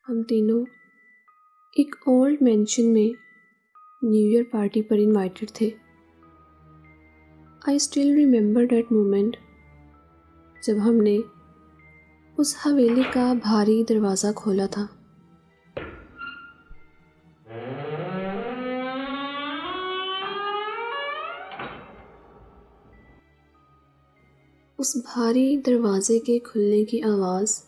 हम तीनों एक ओल्ड मैंशन में न्यू ईयर पार्टी पर इनवाइटेड थे। I still remember that moment जब हमने उस हवेली का भारी दरवाज़ा खोला था। उस भारी दरवाजे के खुलने की आवाज़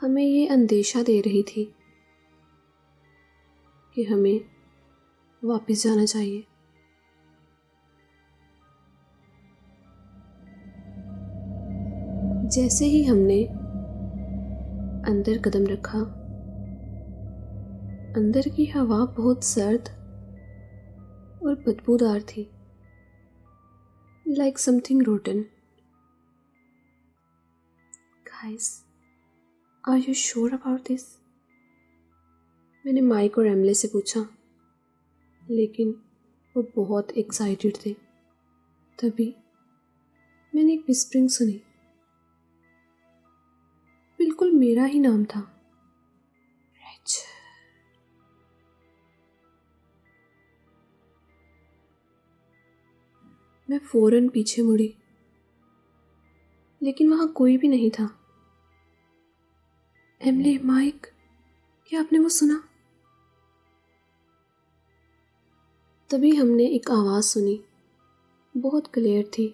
हमें ये अंदेशा दे रही थी कि हमें वापस जाना चाहिए। जैसे ही हमने अंदर कदम रखा, अंदर की हवा बहुत सर्द और बदबूदार थी, like something rotten. Guys, are you sure about this? मैंने माइक और एमले से पूछा, लेकिन वो बहुत एक्साइटेड थे। तभी मैंने एक विस्परिंग सुनी। बिल्कुल मेरा ही नाम था, रेचल। मैं फौरन पीछे मुड़ी, लेकिन वहां कोई भी नहीं था। एमले, माइक, क्या आपने वो सुना? तभी हमने एक आवाज़ सुनी, बहुत क्लियर थी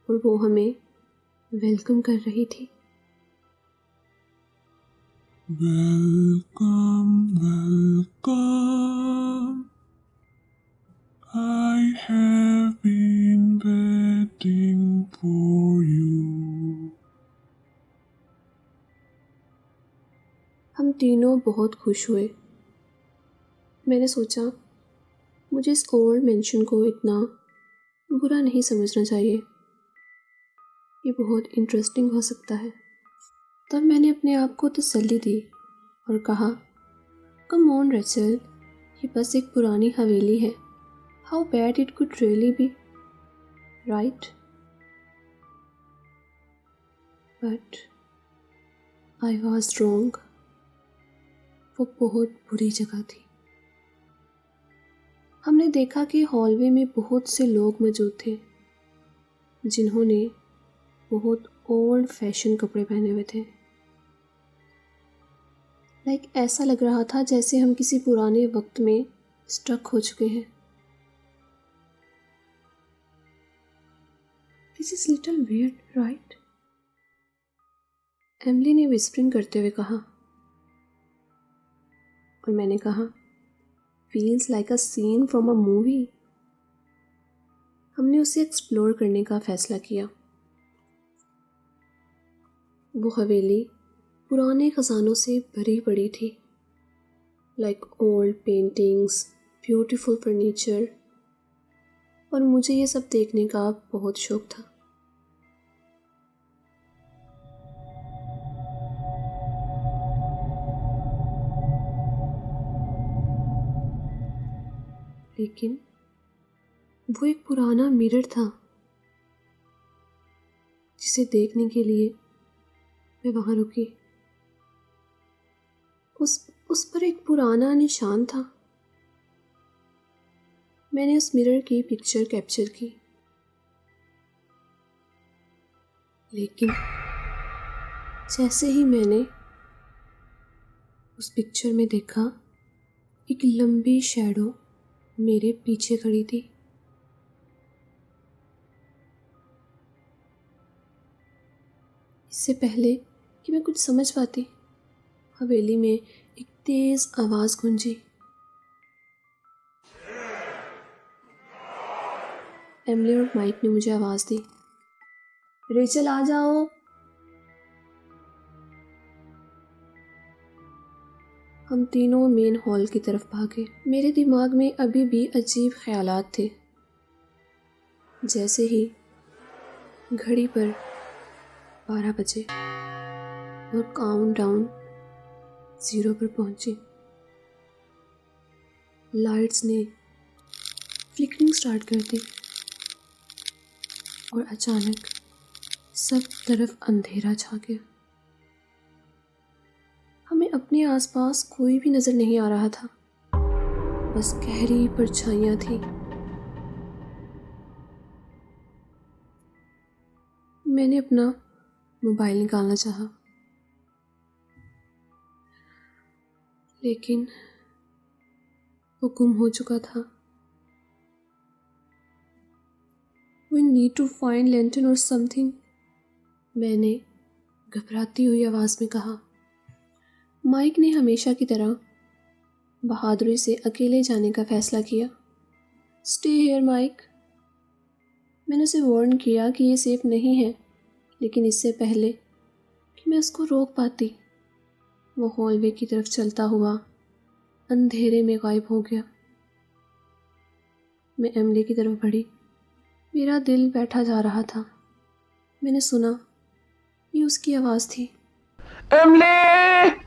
और वो हमें वेलकम कर रही थी। Welcome welcome, I have been waiting for you. हम तीनों बहुत खुश हुए। मैंने सोचा मुझे इस ओल्ड मेंशन को इतना बुरा नहीं समझना चाहिए, ये बहुत इंटरेस्टिंग हो सकता है। तब मैंने अपने आप को तसल्ली दी और कहा, कम ऑन रेचल, ये बस एक पुरानी हवेली है। How bad it could really be, right? But I was wrong. वो बहुत बुरी जगह थी। हमने देखा कि हॉलवे में बहुत से लोग मौजूद थे जिन्होंने बहुत ओल्ड फैशन कपड़े पहने हुए थे। लाइक ऐसा लग रहा था जैसे हम किसी पुराने वक्त में स्टक हो चुके हैं। This is little weird, right? Emily ने विस्परिंग करते हुए कहा और मैंने कहा, feels like a scene from a movie. हमने उसे एक्सप्लोर करने का फैसला किया। वो हवेली पुराने खजानों से भरी पड़ी थी, like old paintings, beautiful furniture, और मुझे ये सब देखने का बहुत शौक था। लेकिन वो एक पुराना मिरर था जिसे देखने के लिए मैं वहां रुकी। उस पर एक पुराना निशान था। मैंने उस मिरर की पिक्चर कैप्चर की, लेकिन जैसे ही मैंने उस पिक्चर में देखा, एक लंबी शैडो मेरे पीछे खड़ी थी। इससे पहले कि मैं कुछ समझ पाती, हवेली में एक तेज आवाज गूंजी। एमली और माइक ने मुझे आवाज दी, रेचल आ जाओ। हम तीनों मेन हॉल की तरफ भागे। मेरे दिमाग में अभी भी अजीब ख्यालात थे। जैसे ही घड़ी पर 12 बजे और काउंटडाउन 0 पर पहुंची, लाइट्स ने फ्लिकरिंग स्टार्ट कर दी और अचानक सब तरफ अंधेरा छा गया। अपने आसपास कोई भी नज़र नहीं आ रहा था, बस गहरी परछाइयाँ थी। मैंने अपना मोबाइल निकालना चाहा, लेकिन वो गुम हो चुका था। We need to find lantern or something, मैंने घबराती हुई आवाज़ में कहा। माइक ने हमेशा की तरह बहादुरी से अकेले जाने का फैसला किया। Stay here Mike. मैंने उसे वार्न किया कि ये सेफ नहीं है, लेकिन इससे पहले कि मैं उसको रोक पाती, वो हॉलवे की तरफ चलता हुआ अंधेरे में गायब हो गया। मैं एमिली की तरफ बढ़ी। मेरा दिल बैठा जा रहा था। मैंने सुना, ये उसकी आवाज़ थी। एमिली!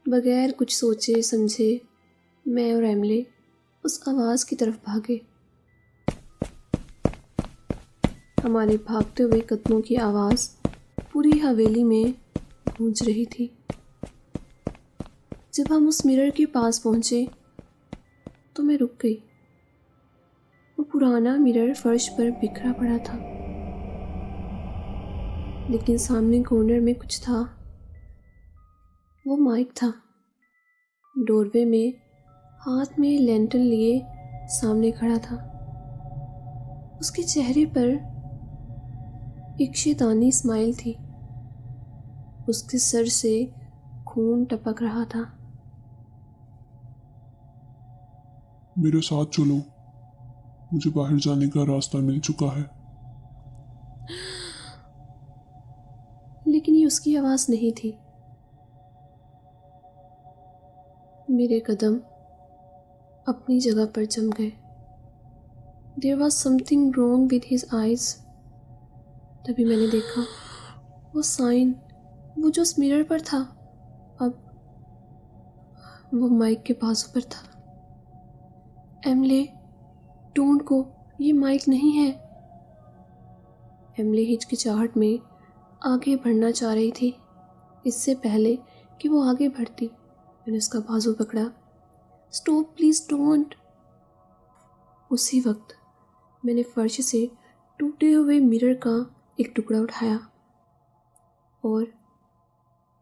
बगैर कुछ सोचे समझे मैं और एमिली उस आवाज़ की तरफ भागे। हमारे भागते हुए कदमों की आवाज़ पूरी हवेली में गूंज रही थी। जब हम उस मिरर के पास पहुंचे तो मैं रुक गई। वो पुराना मिरर फर्श पर बिखरा पड़ा था, लेकिन सामने कॉर्नर में कुछ था। वो माइक था, डोरवे में हाथ में लैंटर्न लिए सामने खड़ा था। उसके चेहरे पर एक शैतानी स्माइल थी। उसके सर से खून टपक रहा था। मेरे साथ चलो, मुझे बाहर जाने का रास्ता मिल चुका है। लेकिन ये उसकी आवाज़ नहीं थी। मेरे कदम अपनी जगह पर जम गए। There was something wrong with his eyes. तभी मैंने देखा वो साइन, वो जो उस मिरर पर था, अब वो माइक के बाजू पर था। एमिली, डोंट गो, ये माइक नहीं है। एमिली हिचकिचाहट में आगे बढ़ना चाह रही थी। इससे पहले कि वो आगे बढ़ती, मैंने उसका बाजू पकड़ा। Stop please, don't. उसी वक्त मैंने फर्श से टूटे हुए मिरर का एक टुकड़ा उठाया और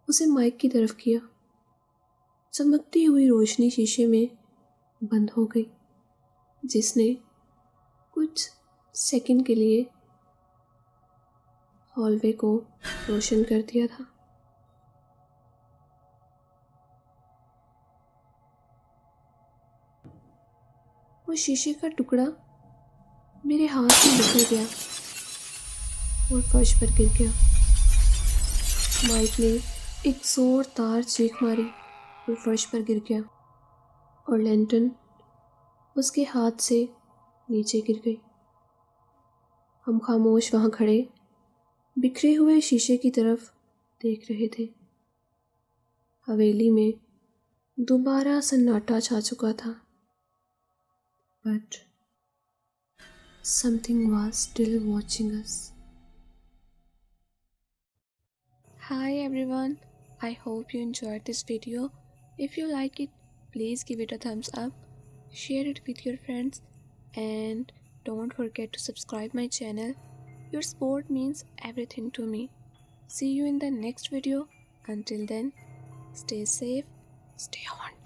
उसे माइक की तरफ किया। चमकती हुई रोशनी शीशे में बंद हो गई, जिसने कुछ सेकंड के लिए हॉलवे को रोशन कर दिया था। वो शीशे का टुकड़ा मेरे हाथ में बिखर गया और फर्श पर गिर गया। माइक ने एक जोरदार चीख मारी और फर्श पर गिर गया और लैंटर्न उसके हाथ से नीचे गिर गई। हम खामोश वहाँ खड़े बिखरे हुए शीशे की तरफ देख रहे थे। हवेली में दोबारा सन्नाटा छा चुका था, but something was still watching us. Hi everyone, I hope you enjoyed this video. If you like it, please give it a thumbs up, share it with your friends, and don't forget to subscribe my channel. Your support means everything to me. See you in the next video. Until then, stay safe, stay haunted.